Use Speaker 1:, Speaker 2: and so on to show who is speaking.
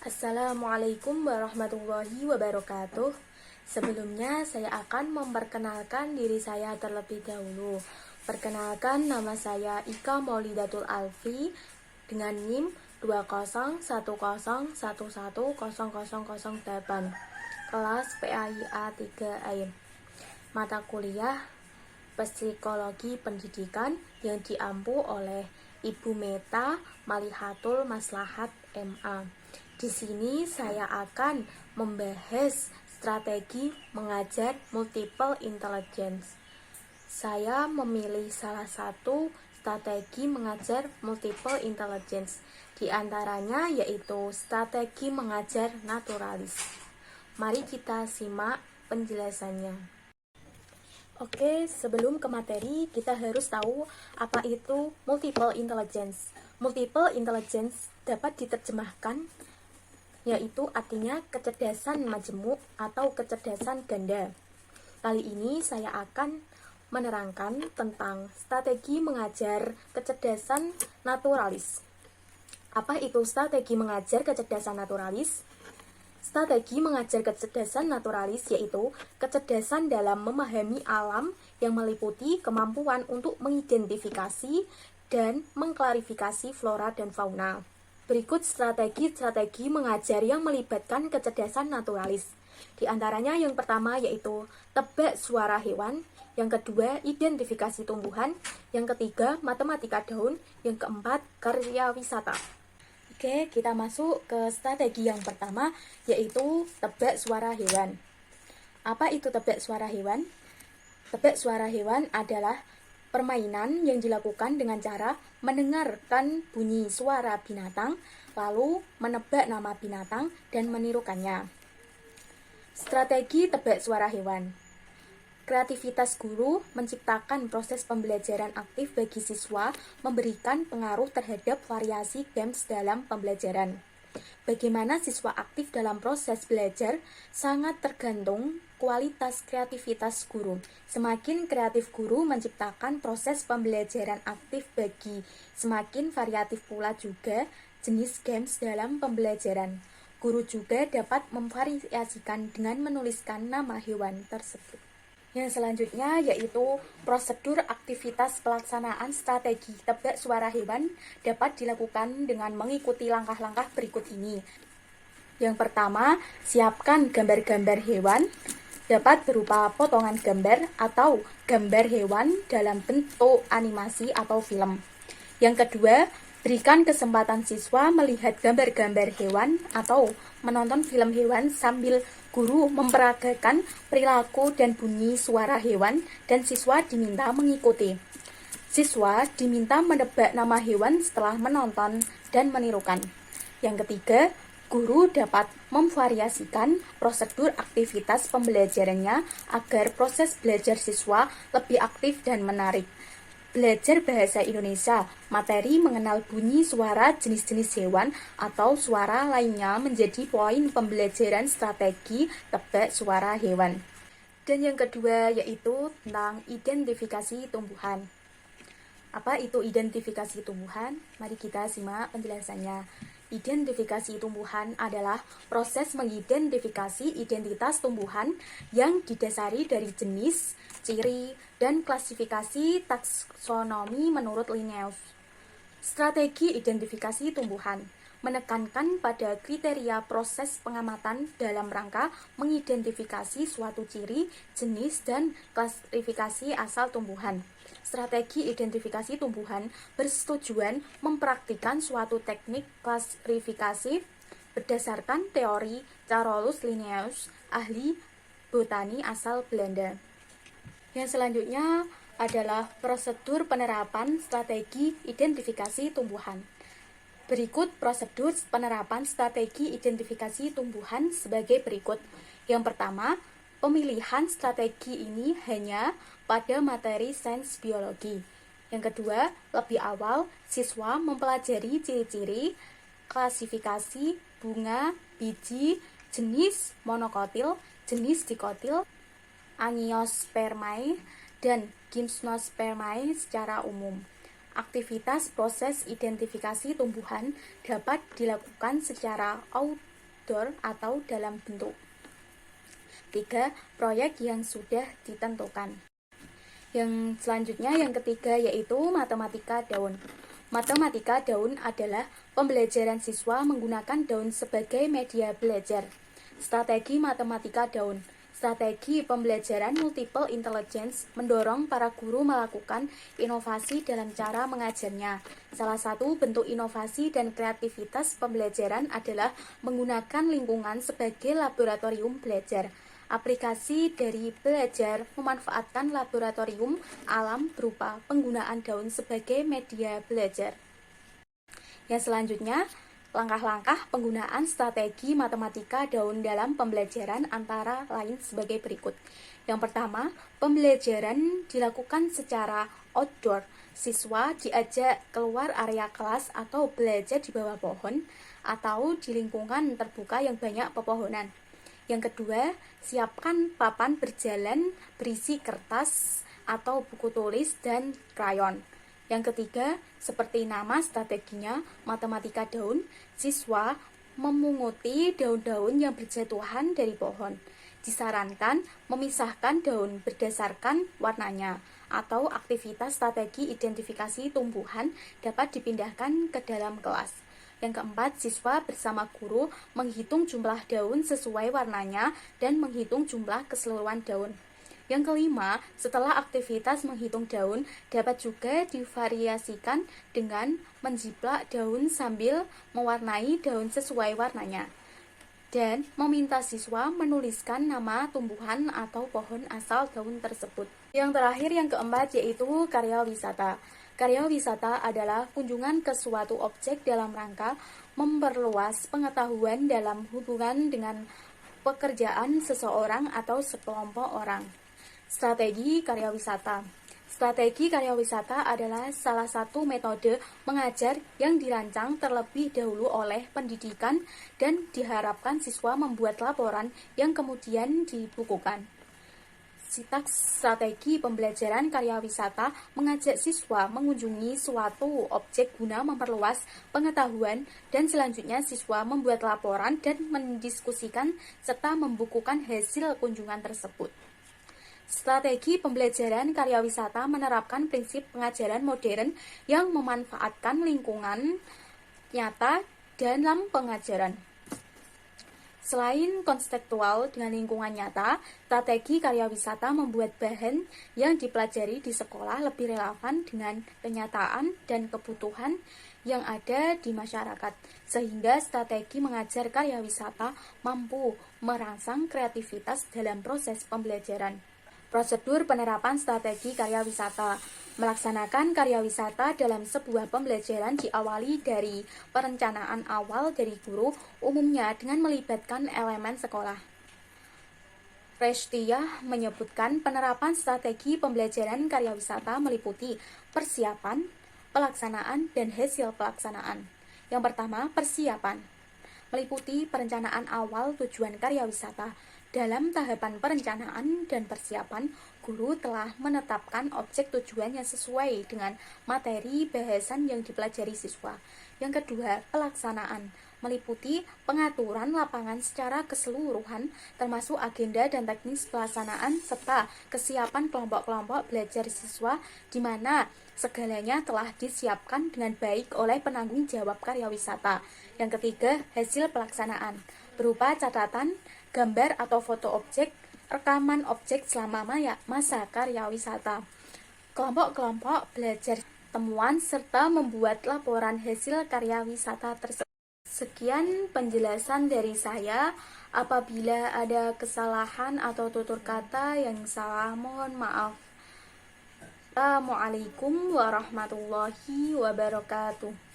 Speaker 1: Assalamualaikum warahmatullahi wabarakatuh. Sebelumnya saya akan memperkenalkan diri saya terlebih dahulu. Perkenalkan, nama saya Ika Maulidatul Alfi dengan NIM 20101110008, kelas PAIA 3 Ain. Mata kuliah Psikologi Pendidikan yang diampu oleh Ibu Meta Malihatul Maslahat MA. Di sini saya akan membahas strategi mengajar multiple intelligence. Saya memilih salah satu strategi mengajar multiple intelligence. Di antaranya yaitu strategi mengajar naturalis. Mari kita simak penjelasannya. Oke, sebelum ke materi, kita harus tahu apa itu multiple intelligence. Multiple intelligence dapat diterjemahkan, yaitu artinya kecerdasan majemuk atau kecerdasan ganda. Kali ini saya akan menerangkan tentang strategi mengajar kecerdasan naturalis. Apa itu strategi mengajar kecerdasan naturalis? Strategi mengajar kecerdasan naturalis yaitu kecerdasan dalam memahami alam yang meliputi kemampuan untuk mengidentifikasi dan mengklarifikasi flora dan fauna. Berikut strategi mengajar yang melibatkan kecerdasan naturalis. Di antaranya yang pertama yaitu tebak suara hewan, yang kedua identifikasi tumbuhan, yang ketiga matematika daun, yang keempat karya wisata. Oke, kita masuk ke strategi yang pertama, yaitu tebak suara hewan. Apa itu tebak suara hewan? Tebak suara hewan adalah permainan yang dilakukan dengan cara mendengarkan bunyi suara binatang, lalu menebak nama binatang dan menirukannya. Strategi tebak suara hewan. Kreativitas guru menciptakan proses pembelajaran aktif bagi siswa, memberikan pengaruh terhadap variasi games dalam pembelajaran. Bagaimana siswa aktif dalam proses belajar sangat tergantung kualitas kreativitas guru. Semakin kreatif guru menciptakan proses pembelajaran aktif bagi, semakin variatif pula juga jenis games dalam pembelajaran. Guru juga dapat memvariasikan dengan menuliskan nama hewan tersebut. Yang selanjutnya yaitu prosedur aktivitas pelaksanaan strategi tebak suara hewan dapat dilakukan dengan mengikuti langkah-langkah berikut ini. Yang pertama, siapkan gambar-gambar hewan, dapat berupa potongan gambar atau gambar hewan dalam bentuk animasi atau film. Yang kedua, berikan kesempatan siswa melihat gambar-gambar hewan atau menonton film hewan sambil guru memperagakan perilaku dan bunyi suara hewan dan siswa diminta mengikuti. Siswa diminta menebak nama hewan setelah menonton dan menirukan. Yang ketiga, guru dapat memvariasikan prosedur aktivitas pembelajarannya agar proses belajar siswa lebih aktif dan menarik. Belajar bahasa Indonesia, materi mengenal bunyi suara jenis-jenis hewan atau suara lainnya menjadi poin pembelajaran strategi tebak suara hewan. Dan yang kedua yaitu tentang identifikasi tumbuhan. Apa itu identifikasi tumbuhan? Mari kita simak penjelasannya. Identifikasi tumbuhan adalah proses mengidentifikasi identitas tumbuhan yang didasari dari jenis, ciri, dan klasifikasi taksonomi menurut Linnaeus. Strategi identifikasi tumbuhan menekankan pada kriteria proses pengamatan dalam rangka mengidentifikasi suatu ciri, jenis, dan klasifikasi asal tumbuhan. Strategi identifikasi tumbuhan bertujuan mempraktikkan suatu teknik klasifikasi berdasarkan teori Carolus Linnaeus, ahli botani asal Belanda. Yang selanjutnya adalah prosedur penerapan strategi identifikasi tumbuhan. Berikut prosedur penerapan strategi identifikasi tumbuhan sebagai berikut. Yang pertama, pemilihan strategi ini hanya pada materi sains biologi. Yang kedua, lebih awal siswa mempelajari ciri-ciri, klasifikasi bunga, biji, jenis monokotil, jenis dikotil, Angiospermae, dan Gymnospermae secara umum. Aktivitas proses identifikasi tumbuhan dapat dilakukan secara outdoor atau dalam bentuk. 3. Proyek yang sudah ditentukan. Yang selanjutnya, yang ketiga, yaitu matematika daun. Matematika daun adalah pembelajaran siswa menggunakan daun sebagai media belajar. Strategi matematika daun. Strategi pembelajaran multiple intelligence mendorong para guru melakukan inovasi dalam cara mengajarnya. Salah satu bentuk inovasi dan kreativitas pembelajaran adalah menggunakan lingkungan sebagai laboratorium belajar. Aplikasi dari belajar memanfaatkan laboratorium alam berupa penggunaan daun sebagai media belajar. Yang selanjutnya, langkah-langkah penggunaan strategi matematika daun dalam pembelajaran antara lain sebagai berikut. Yang pertama, pembelajaran dilakukan secara outdoor. Siswa diajak keluar area kelas atau belajar di bawah pohon atau di lingkungan terbuka yang banyak pepohonan. Yang kedua, siapkan papan berjalan berisi kertas atau buku tulis dan krayon. Yang ketiga, seperti nama strateginya, matematika daun, siswa memunguti daun-daun yang berjatuhan dari pohon. Disarankan memisahkan daun berdasarkan warnanya, atau aktivitas strategi identifikasi tumbuhan dapat dipindahkan ke dalam kelas. Yang keempat, siswa bersama guru menghitung jumlah daun sesuai warnanya dan menghitung jumlah keseluruhan daun. Yang kelima, setelah aktivitas menghitung daun, dapat juga divariasikan dengan menjiplak daun sambil mewarnai daun sesuai warnanya. Dan meminta siswa menuliskan nama tumbuhan atau pohon asal daun tersebut. Yang terakhir, yang keempat, yaitu karya wisata. Karya wisata adalah kunjungan ke suatu objek dalam rangka memperluas pengetahuan dalam hubungan dengan pekerjaan seseorang atau sekelompok orang. Strategi karya wisata. Strategi karya wisata adalah salah satu metode mengajar yang dirancang terlebih dahulu oleh pendidikan dan diharapkan siswa membuat laporan yang kemudian dibukukan. Sintaks strategi pembelajaran karya wisata mengajak siswa mengunjungi suatu objek guna memperluas pengetahuan dan selanjutnya siswa membuat laporan dan mendiskusikan serta membukukan hasil kunjungan tersebut. Strategi pembelajaran karya wisata menerapkan prinsip pengajaran modern yang memanfaatkan lingkungan nyata dalam pengajaran. Selain konseptual dengan lingkungan nyata, strategi karya wisata membuat bahan yang dipelajari di sekolah lebih relevan dengan kenyataan dan kebutuhan yang ada di masyarakat, sehingga strategi mengajar karya wisata mampu merangsang kreativitas dalam proses pembelajaran. Prosedur penerapan strategi karya wisata. Melaksanakan karya wisata dalam sebuah pembelajaran diawali dari perencanaan awal dari guru, umumnya dengan melibatkan elemen sekolah. Restiah menyebutkan penerapan strategi pembelajaran karya wisata meliputi persiapan, pelaksanaan, dan hasil pelaksanaan. Yang pertama, persiapan. Meliputi perencanaan awal tujuan karya wisata. Dalam tahapan perencanaan dan persiapan, guru telah menetapkan objek tujuan yang sesuai dengan materi bahasan yang dipelajari siswa. Yang kedua, pelaksanaan. Meliputi pengaturan lapangan secara keseluruhan, termasuk agenda dan teknis pelaksanaan, serta kesiapan kelompok-kelompok belajar siswa, di mana segalanya telah disiapkan dengan baik oleh penanggung jawab karya wisata. Yang ketiga, hasil pelaksanaan. Berupa catatan, gambar atau foto objek, rekaman objek selama masa karya wisata. Kelompok-kelompok belajar temuan serta membuat laporan hasil karya wisata tersebut. Sekian penjelasan dari saya. Apabila ada kesalahan atau tutur kata yang salah, mohon maaf. Assalamualaikum warahmatullahi wabarakatuh.